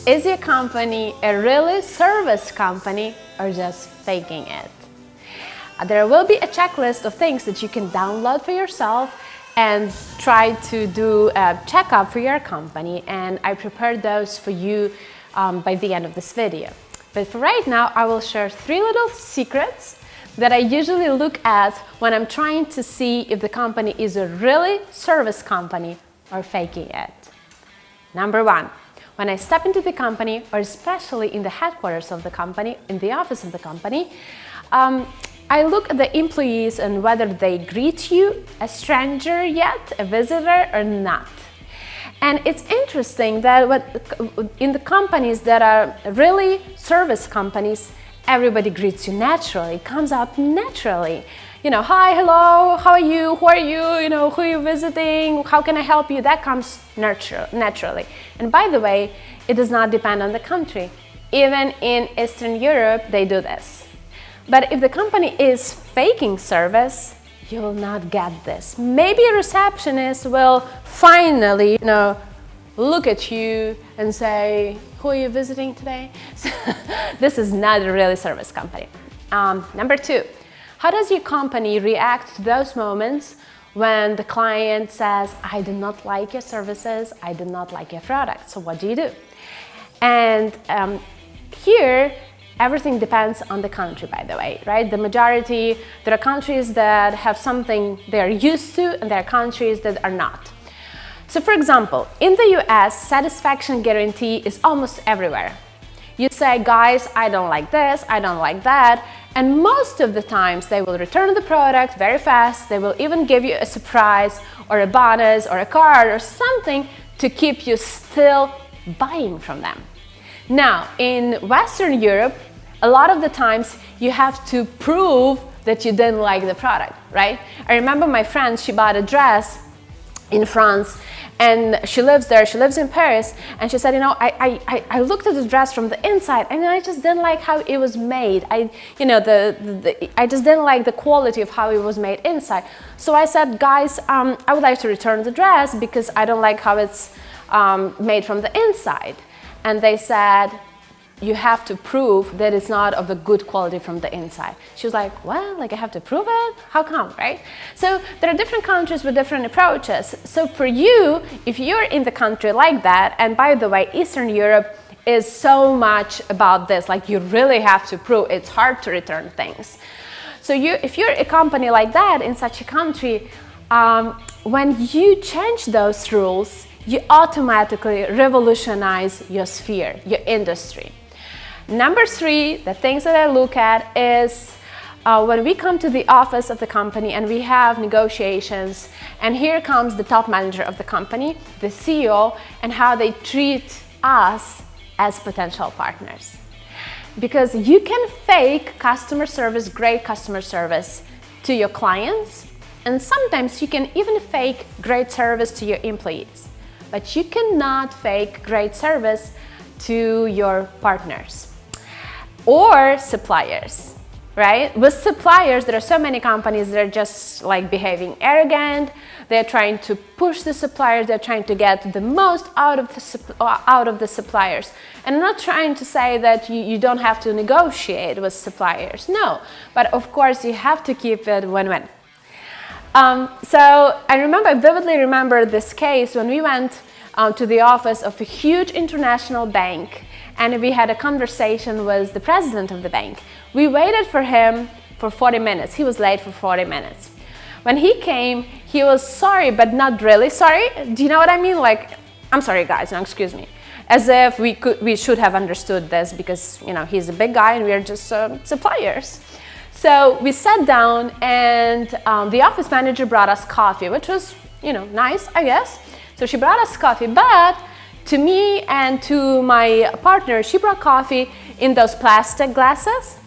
Is your company a really service company or just faking it? There will be a checklist of things that you can download for yourself and try to do a checkup for your company, and I prepared those for you by the end of this video. But for right now, I will share 3 little secrets that I usually look at when I'm trying to see if the company is a really service company or faking it. Number 1, when I step into the company, or especially in the headquarters of the company, in the office of the company, I look at the employees and whether they greet you, a stranger yet, a visitor or not. And it's interesting that in the companies that are really service companies, everybody greets you naturally. It comes out naturally. You know, hi, hello, how are you, who are you, who are you visiting, how can I help you? That comes naturally. And by the way, it does not depend on the country. Even in Eastern Europe, they do this. But if the company is faking service, you will not get this. Maybe a receptionist will finally, look at you and say, who are you visiting today? So, this is not a really service company. Number 2, how does your company react to those moments when the client says, I do not like your services, I do not like your product? So what do you do? And here, everything depends on the country, by the way, right? The majority, there are countries that have something they're used to and there are countries that are not. So for example, in the US, satisfaction guarantee is almost everywhere. You say, guys, I don't like this, I don't like that, and most of the times they will return the product very fast. They will even give you a surprise or a bonus or a card or something to keep you still buying from them. Now, in Western Europe, a lot of the times you have to prove that you didn't like the product, right? I remember my friend, she bought a dress in France and she lives there, she lives in Paris, and she said, I looked at the dress from the inside and I just didn't like how it was made. I just didn't like the quality of how it was made inside. So I said, guys, I would like to return the dress because I don't like how it's made from the inside. And they said, you have to prove that it's not of a good quality from the inside. She was like, well, I have to prove it? How come, right? So there are different countries with different approaches. So for you, if you're in the country like that, and by the way, Eastern Europe is so much about this, you really have to prove, it's hard to return things. So if you're a company like that in such a country, when you change those rules, you automatically revolutionize your sphere, your industry. Number 3, the things that I look at is when we come to the office of the company and we have negotiations, and here comes the top manager of the company, the CEO, and how they treat us as potential partners. Because you can fake customer service, great customer service to your clients, and sometimes you can even fake great service to your employees. But you cannot fake great service to your partners or suppliers, right? With suppliers, there are so many companies that are just behaving arrogant. They're trying to push the suppliers. They're trying to get the most out of the suppliers. And I'm not trying to say that you don't have to negotiate with suppliers. No, but of course you have to keep it win-win. So I vividly remember this case when we went to the office of a huge international bank, and we had a conversation with the president of the bank. We waited for him for 40 minutes. He was late for 40 minutes. When he came, he was sorry, but not really sorry. Do you know what I mean? I'm sorry, guys, no, excuse me. As if we should have understood this because, he's a big guy and we are just suppliers. So we sat down and the office manager brought us coffee, which was, nice, I guess. So she brought us coffee, but to me and to my partner, she brought coffee in those plastic glasses.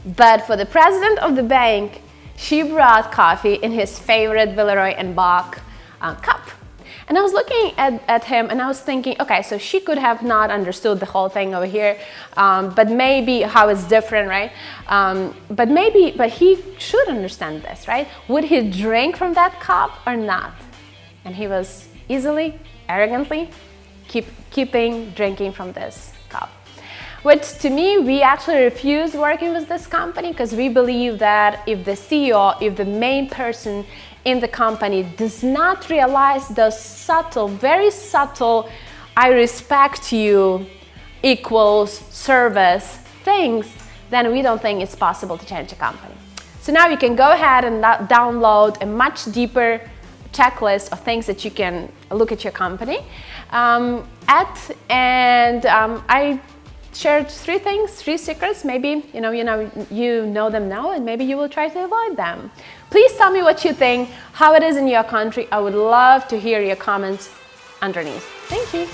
But for the president of the bank, she brought coffee in his favorite Villeroy & Boch cup. And I was looking at him and I was thinking, okay, so she could have not understood the whole thing over here, but maybe how it's different, right? But he should understand this, right? Would he drink from that cup or not? And he was easily, arrogantly, keeping drinking from this cup. Which to me, we actually refuse working with this company because we believe that if the CEO, if the main person in the company does not realize those subtle, very subtle, I respect you equals service things, then we don't think it's possible to change a company. So now you can go ahead and download a much deeper checklist of things that you can look at your company I shared 3 things, 3 secrets. Maybe you know them now, and maybe you will try to avoid them. Please tell me what you think, how it is in your country. I would love to hear your comments underneath. Thank you.